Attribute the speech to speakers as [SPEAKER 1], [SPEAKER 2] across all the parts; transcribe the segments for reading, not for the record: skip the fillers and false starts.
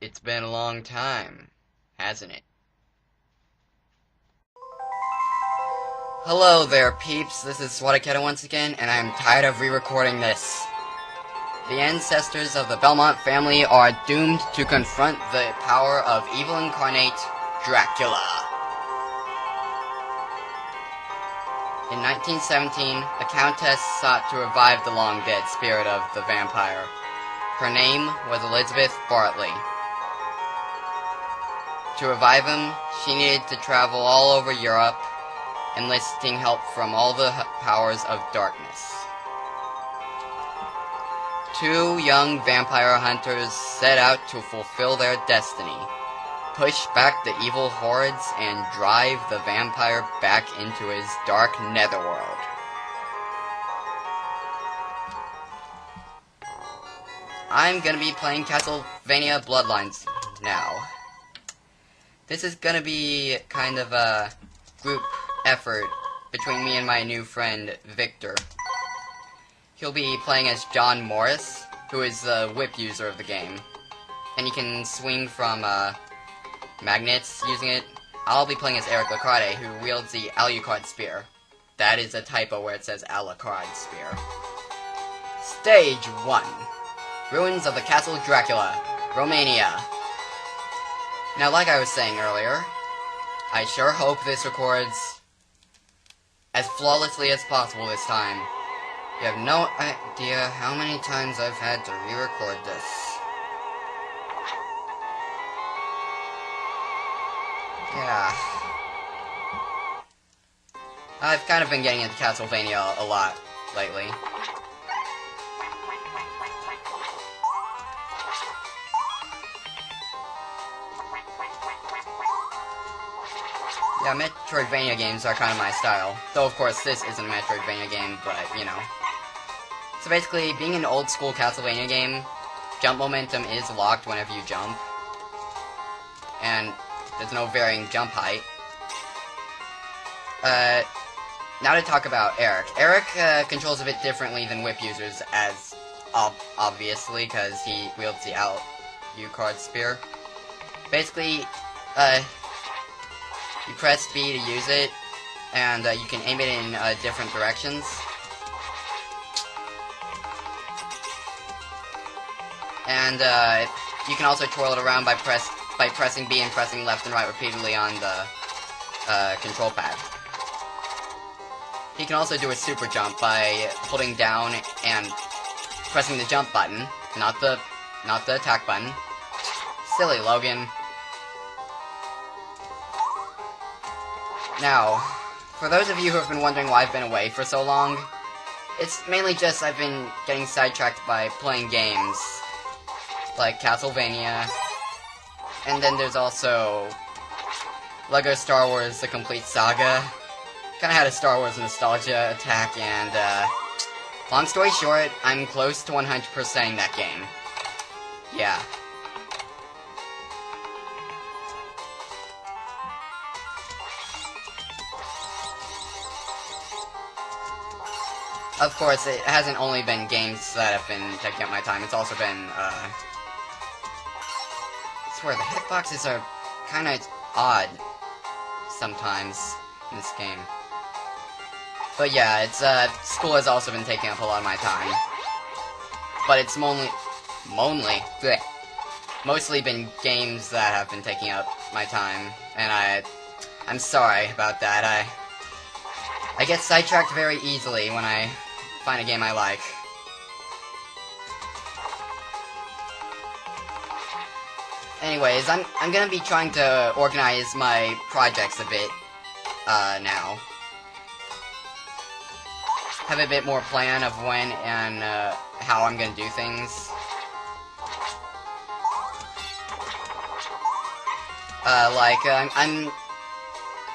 [SPEAKER 1] It's been a long time, hasn't it? Hello there, peeps. This is Zwataketa once again, and I'm tired of re-recording this. The ancestors of the Belmont family are doomed to confront the power of evil incarnate Dracula. In 1917, a countess sought to revive the long-dead spirit of the vampire. Her name was Elizabeth Bartley. To revive him, she needed to travel all over Europe, enlisting help from all the powers of darkness. Two young vampire hunters set out to fulfill their destiny, push back the evil hordes, and drive the vampire back into his dark netherworld. I'm gonna be playing Castlevania Bloodlines now. This is gonna be kind of a group effort between me and my new friend, Victor. He'll be playing as John Morris, who is the whip user of the game. And he can swing from magnets using it. I'll be playing as Eric Lacrade, who wields the Alucard Spear. That is a typo where it says Alucard Spear. Stage 1. Ruins of the Castle Dracula, Romania. Now, like I was saying earlier, I sure hope this records as flawlessly as possible this time. You have no idea how many times I've had to re-record this. Yeah. I've kind of been getting into Castlevania a lot lately. Yeah, Metroidvania games are kind of my style. Though, of course, this isn't a Metroidvania game, but, you know. So basically, being an old-school Castlevania game, jump momentum is locked whenever you jump. And there's no varying jump height. Now to talk about Eric. Eric controls a bit differently than whip users, as obviously, because he wields the Alucard Spear. Basically, you press B to use it, and you can aim it in different directions. And you can also twirl it around by pressing B and pressing left and right repeatedly on the control pad. He can also do a super jump by holding down and pressing the jump button, not the attack button. Silly Logan. Now, for those of you who have been wondering why I've been away for so long, it's mainly just I've been getting sidetracked by playing games like Castlevania, and then there's also LEGO Star Wars The Complete Saga. Kinda had a Star Wars nostalgia attack, and long story short, I'm close to 100%ing that game. Yeah. Of course, it hasn't only been games that have been taking up my time, it's also been, I swear, the hitboxes are kinda odd sometimes in this game. But yeah, it's, school has also been taking up a lot of my time. But it's mostly been games that have been taking up my time, and I'm sorry about that. I get sidetracked very easily when I find a game I like. Anyways, I'm gonna be trying to organize my projects a bit, now. Have a bit more plan of when and, how I'm gonna do things.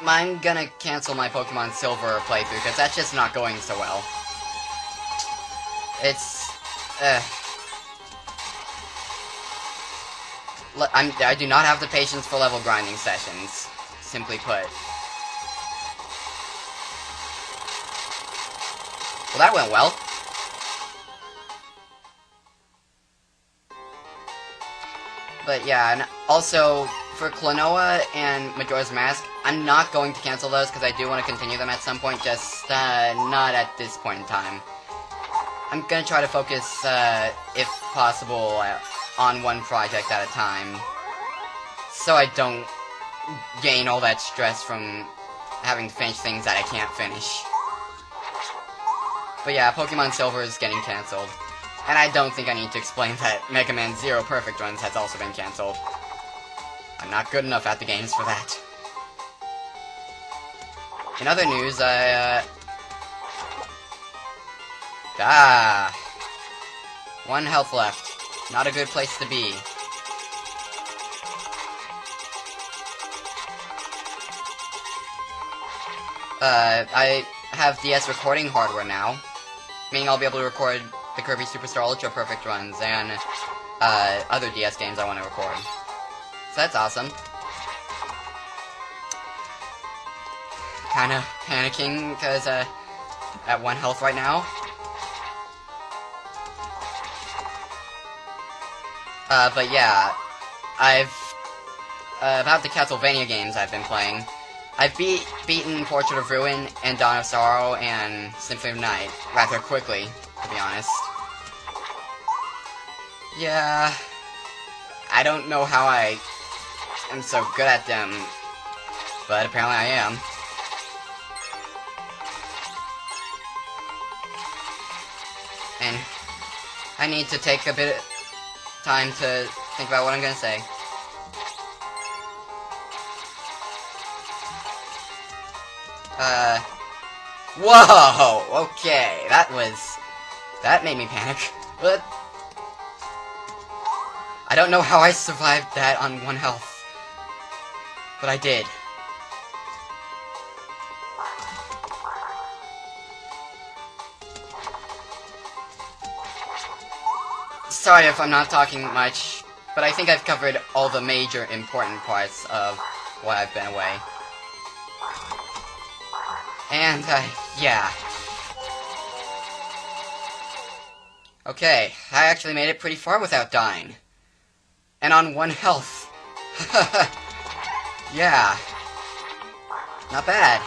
[SPEAKER 1] I'm gonna cancel my Pokemon Silver playthrough, because that's just not going so well. It's, I do not have the patience for level grinding sessions, simply put. Well, that went well. But yeah, and also for Klonoa and Majora's Mask, I'm not going to cancel those because I do want to continue them at some point, just not at this point in time. I'm gonna try to focus, if possible, on one project at a time, so I don't gain all that stress from having to finish things that I can't finish. But yeah, Pokemon Silver is getting cancelled. And I don't think I need to explain that Mega Man Zero Perfect Runs has also been cancelled. I'm not good enough at the games for that. In other news, one health left. Not a good place to be. I have DS recording hardware now, meaning I'll be able to record the Kirby Superstar Ultra Perfect runs and other DS games I want to record. So that's awesome. Kinda panicking because at 1 health right now. But yeah, about the Castlevania games I've been playing, I've beaten Portrait of Ruin and Dawn of Sorrow and Symphony of Night rather quickly, to be honest. Yeah, I don't know how I am so good at them, but apparently I am. And I need to take a bit of time to think about what I'm gonna say. Whoa! Okay, that made me panic. But I don't know how I survived that on 1 health. But I did. Sorry if I'm not talking much, but I think I've covered all the major important parts of why I've been away. And, yeah. Okay, I actually made it pretty far without dying. And on 1 health. Yeah. Not bad.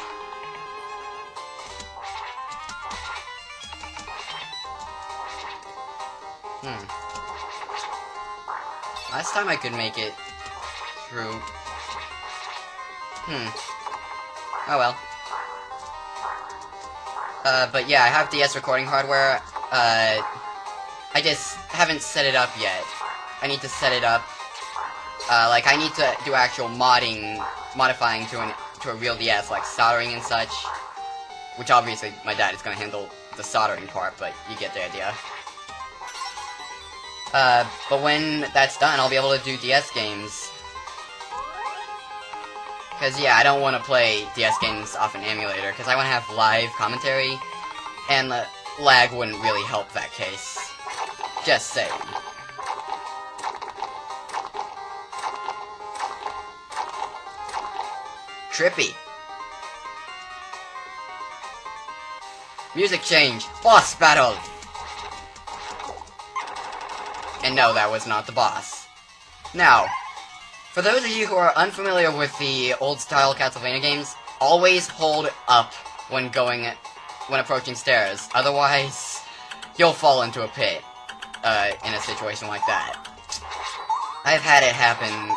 [SPEAKER 1] Last time I could make it through. Oh well. But yeah, I have DS recording hardware. I just haven't set it up yet. I need to set it up. Like, I need to do actual modifying to a real DS, like soldering and such. Which obviously my dad is gonna handle the soldering part, but you get the idea. But when that's done, I'll be able to do DS games. Because, yeah, I don't want to play DS games off an emulator, because I want to have live commentary, and the lag wouldn't really help that case. Just saying. Trippy. Music change. Boss battle. And no, that was not the boss. Now, for those of you who are unfamiliar with the old-style Castlevania games, always hold up when approaching stairs. Otherwise, you'll fall into a pit, in a situation like that. I've had it happen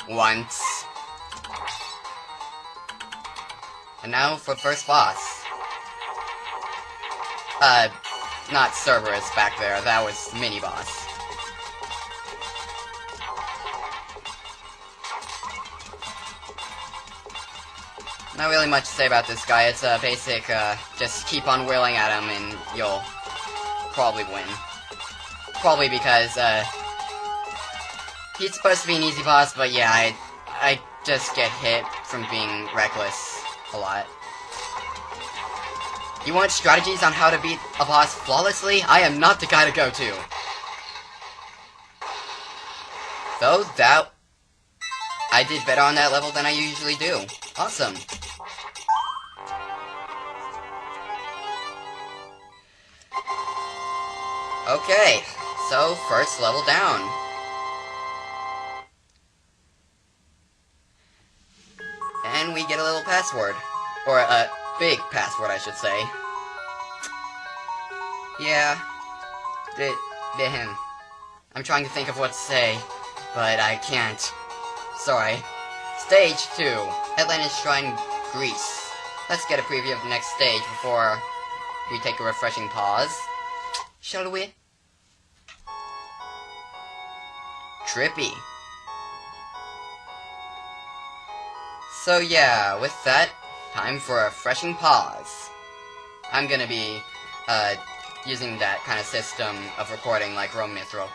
[SPEAKER 1] once. And now for the first boss. Not Cerberus back there, that was mini-boss. Not really much to say about this guy. It's a basic, just keep on whirling at him and you'll probably win. Probably because, he's supposed to be an easy boss, but yeah, I just get hit from being reckless a lot. You want strategies on how to beat a boss flawlessly? I am not the guy to go to. Though, I did better on that level than I usually do. Awesome. Okay, so first level down. we get a little password. Or a big password, I should say. Yeah. I'm trying to think of what to say, but I can't. Sorry. Stage 2. Atlantis Shrine, Greece. Let's get a preview of the next stage before we take a refreshing pause. Shall we? Trippy. So yeah, with that, time for a refreshing pause. I'm gonna be, using that kind of system of recording like Rome Mithril.